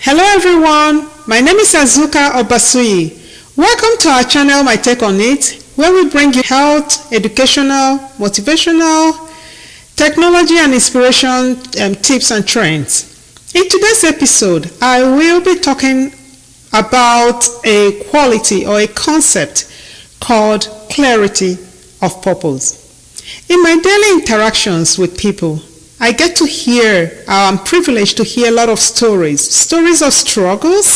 Hello everyone, my name is Azuka Obasuyi. Welcome to our channel, My Take on It, where we bring you health, educational, motivational, technology and inspiration tips and trends. In today's episode, I will be talking about a quality or a concept called clarity of purpose. In my daily interactions with people, I get to hear, I'm privileged to hear a lot of stories of struggles,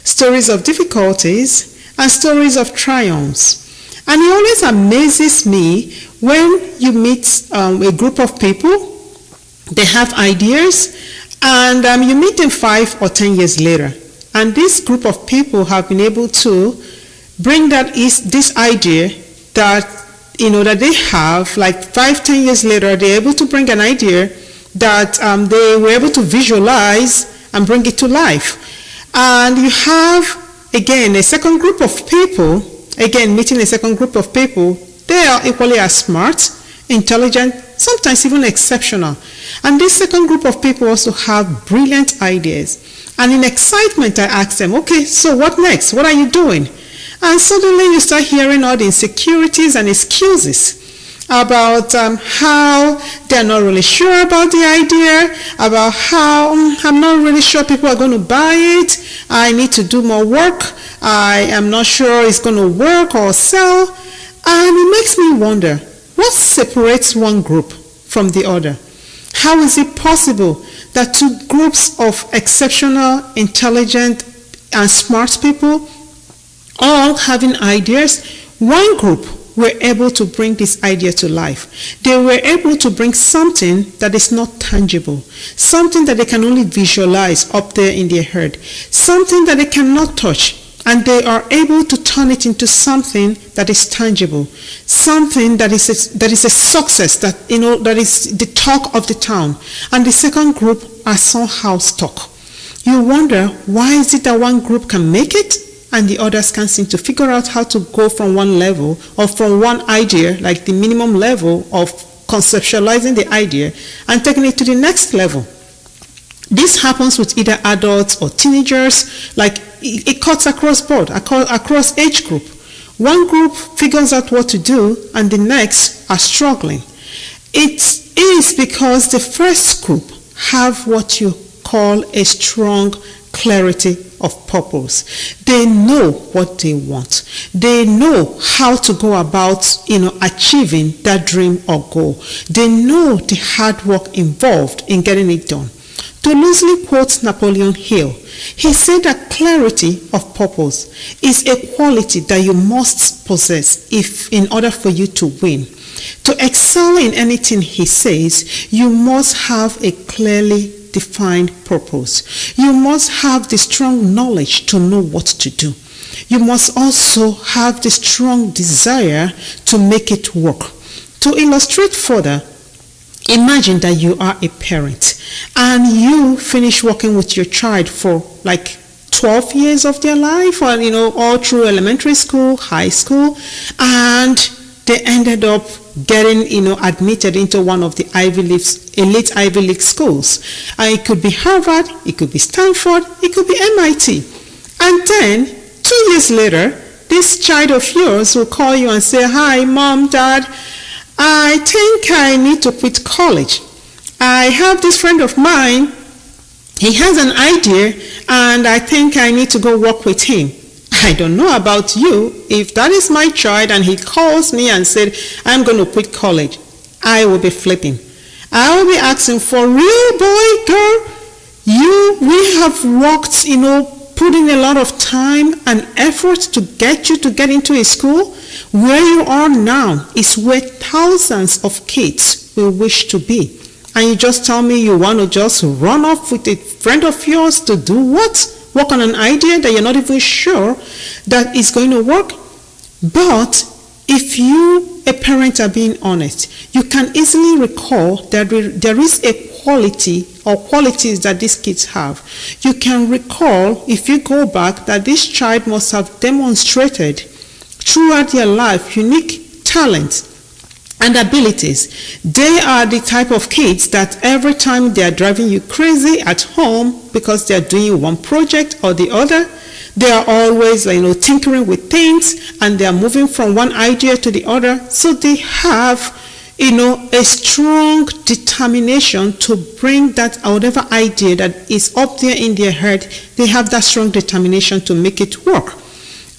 stories of difficulties, and stories of triumphs. And it always amazes me when you meet a group of people, they have ideas, and you meet them 5 or 10 years later. And this group of people have been able to bring this idea that that they have, like 5-10 years later, they're able to bring an idea that they were able to visualize and bring it to life. And you have, again, a second group of people, meeting a second group of people, they are equally as smart, intelligent, sometimes even exceptional. And this second group of people also have brilliant ideas. And in excitement, I ask them, okay, so what next? What are you doing? And suddenly you start hearing all the insecurities and excuses about how they're not really sure about the idea, about how I'm not really sure people are going to buy it, I need to do more work, I am not sure it's going to work or sell. And it makes me wonder, what separates one group from the other? How is it possible that two groups of exceptional, intelligent, and smart people, all having ideas, one group were able to bring this idea to life? They were able to bring something that is not tangible, something that they can only visualize up there in their head, something that they cannot touch, and they are able to turn it into something that is tangible, something that is a success, that is the talk of the town. And the second group are somehow stuck. You wonder, why is it that one group can make it and the others can't seem to figure out how to go from one level or from one idea, like the minimum level of conceptualizing the idea, and taking it to the next level? This happens with either adults or teenagers, like it cuts across board, across age group. One group figures out what to do and the next are struggling. It is because the first group have what you call a strong clarity of purpose. They know what they want. They know how to go about, achieving that dream or goal. They know the hard work involved in getting it done. To loosely quote Napoleon Hill, he said that clarity of purpose is a quality that you must possess in order for you to win. To excel in anything, he says, you must have a clearly defined purpose. You must have the strong knowledge to know what to do. You must also have the strong desire to make it work. To illustrate further, imagine that you are a parent and you finish working with your child for like 12 years of their life, or all through elementary school, high school, and they ended up getting admitted into one of the elite Ivy League schools. It could be Harvard, it could be Stanford, it could be MIT. And then 2 years later, this child of yours will call you and say, hi mom, dad, I think I need to quit college. I have this friend of mine, he has an idea and I think I need to go work with him. I don't know about you. If that is my child and he calls me and said, I'm going to quit college, I will be flipping. I will be asking, for real, boy, girl? We have worked, put in a lot of time and effort to get you to get into a school. Where you are now is where thousands of kids will wish to be. And you just tell me you want to just run off with a friend of yours to do what? Work on an idea that you're not even sure that is going to work? But if you, a parent, are being honest, you can easily recall that there is a quality or qualities that these kids have. You can recall, if you go back, that this child must have demonstrated throughout their life unique talent, and abilities. They are the type of kids that every time they are driving you crazy at home because they are doing one project or the other, they are always tinkering with things, and they are moving from one idea to the other. So they have a strong determination to bring that whatever idea that is up there in their head, they have that strong determination to make it work.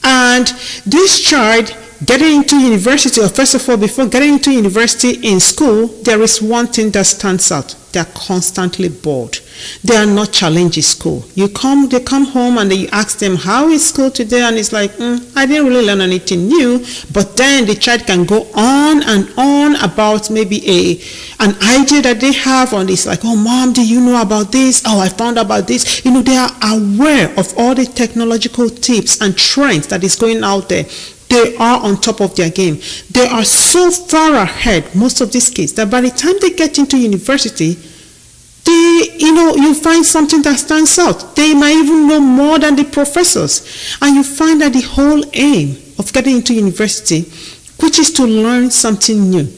And this child getting into university, or first of all, before getting into university in school, there is one thing that stands out. They are constantly bored. They are not challenged in school. They come home and you ask them, how is school today? And it's like, I didn't really learn anything new. But then the child can go on and on about maybe an idea that they have, and it's like, oh, mom, do you know about this? Oh, I found about this. They are aware of all the technological tips and trends that is going out there. They are on top of their game. They are so far ahead, most of these kids, that by the time they get into university, you find something that stands out. They might even know more than the professors. And you find that the whole aim of getting into university, which is to learn something new,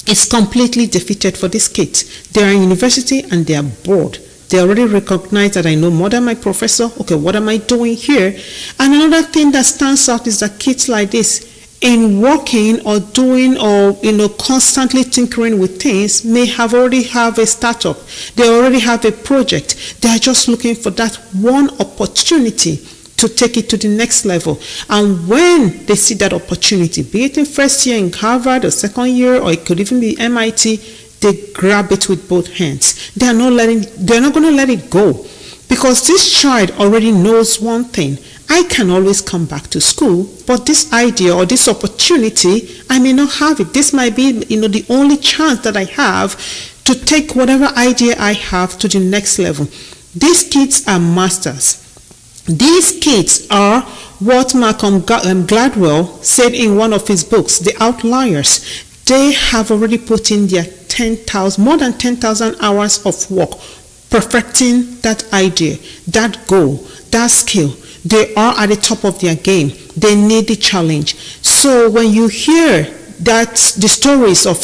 is completely defeated for these kids. They are in university and they are bored. They already recognize that I know more than my professor. Okay, what am I doing here? And another thing that stands out is that kids like this, in working or doing or constantly tinkering with things, may already have a startup. They already have a project. They are just looking for that one opportunity to take it to the next level. And when they see that opportunity, be it in first year in Harvard or second year, or it could even be MIT, they grab it with both hands. They're not going to let it go, because this child already knows one thing. I can always come back to school, but this idea or this opportunity, I may not have it. This might be, the only chance that I have to take whatever idea I have to the next level. These kids are masters. These kids are what Malcolm Gladwell said in one of his books, The Outliers. They have already put in their more than 10,000 hours of work perfecting that idea, that goal, that skill. They are at the top of their game. They need the challenge. So when you hear the stories of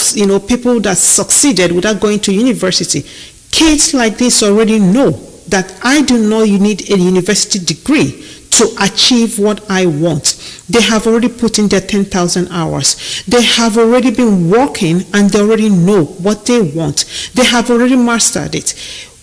people that succeeded without going to university, kids like this already know that I do not need a university degree to achieve what I want. They have already put in their 10,000 hours. They have already been working, and they already know what they want. They have already mastered it.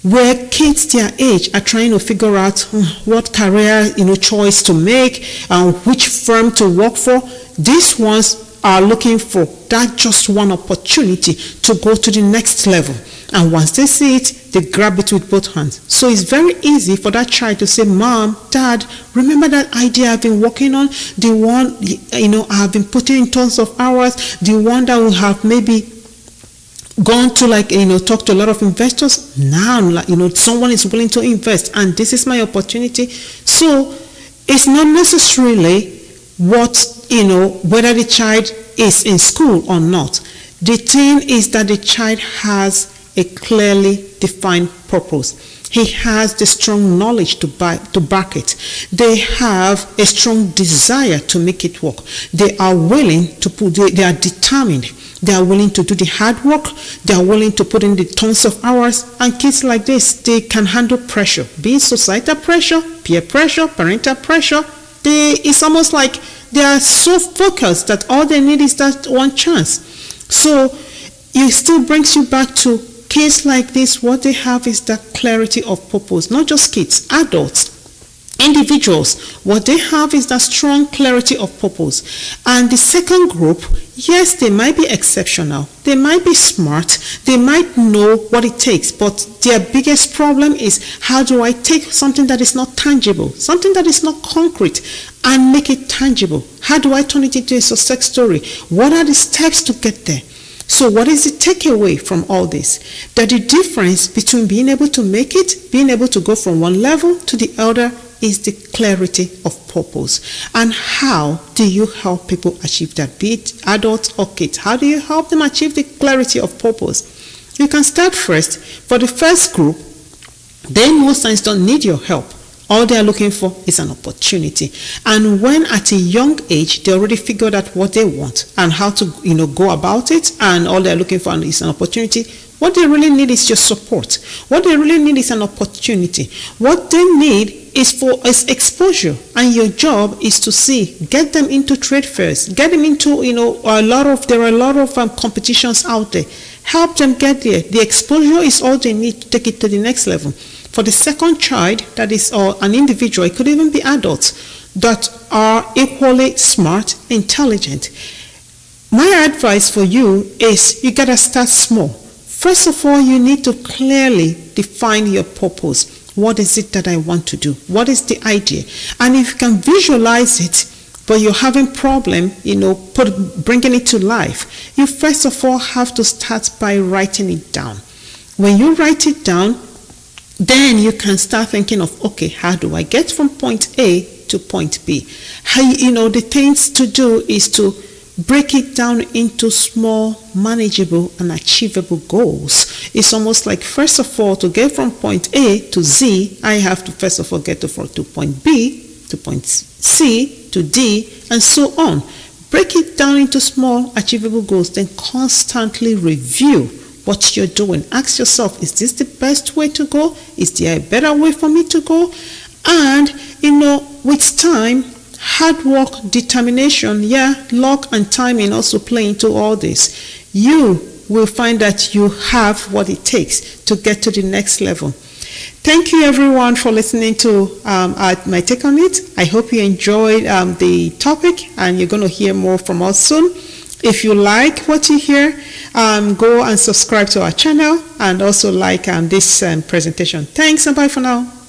Where kids their age are trying to figure out what career choice to make and which firm to work for, these ones are looking for that just one opportunity to go to the next level. And once they see it, they grab it with both hands. So it's very easy for that child to say, Mom, Dad, remember that idea I've been working on? The one, I've been putting in tons of hours, the one that will have maybe gone to talk to a lot of investors. Now, someone is willing to invest, and this is my opportunity. So it's not necessarily whether the child is in school or not. The thing is that the child has a clearly defined purpose. He has the strong knowledge to back it. They have a strong desire to make it work. They are willing to they are determined. They are willing to do the hard work. They are willing to put in the tons of hours. And kids like this, they can handle pressure, be it societal pressure, peer pressure, parental pressure. It's almost like they are so focused that all they need is that one chance. So it still brings you back to kids like this. What they have is that clarity of purpose. Not just kids, adults, individuals. What they have is that strong clarity of purpose. And the second group, yes, they might be exceptional. They might be smart. They might know what it takes. But their biggest problem is, how do I take something that is not tangible, something that is not concrete, and make it tangible? How do I turn it into a success story? What are the steps to get there? So what is the takeaway from all this? That the difference between being able to make it, being able to go from one level to the other, is the clarity of purpose. And how do you help people achieve that? Be it adults or kids. How do you help them achieve the clarity of purpose? You can start first. For the first group, they most times don't need your help. All they are looking for is an opportunity. And when at a young age, they already figured out what they want and how to, go about it, and all they're looking for is an opportunity, what they really need is your support. What they really need is an opportunity. What they need is exposure. And your job is to get them into trade fairs, get them into, there are a lot of competitions out there. Help them get there. The exposure is all they need to take it to the next level. For the second child, that is an individual, it could even be adults that are equally smart, intelligent. My advice for you is you gotta start small. First of all, you need to clearly define your purpose. What is it that I want to do? What is the idea? And if you can visualize it, but you're having problem, bringing it to life, you first of all have to start by writing it down. When you write it down, then you can start thinking of, okay, how do I get from point A to point B? The things to do is to break it down into small, manageable, and achievable goals. It's almost like, first of all, to get from point A to Z, I have to first of all get to point B, to point C, to D, and so on. Break it down into small, achievable goals, then constantly review what you're doing. Ask yourself, is this the best way to go? Is there a better way for me to go? And, with time, hard work, determination, luck and timing also play into all this. You will find that you have what it takes to get to the next level. Thank you everyone for listening to my take on it. I hope you enjoyed the topic, and you're going to hear more from us soon. If you like what you hear, go and subscribe to our channel, and also like this presentation. Thanks, and bye for now.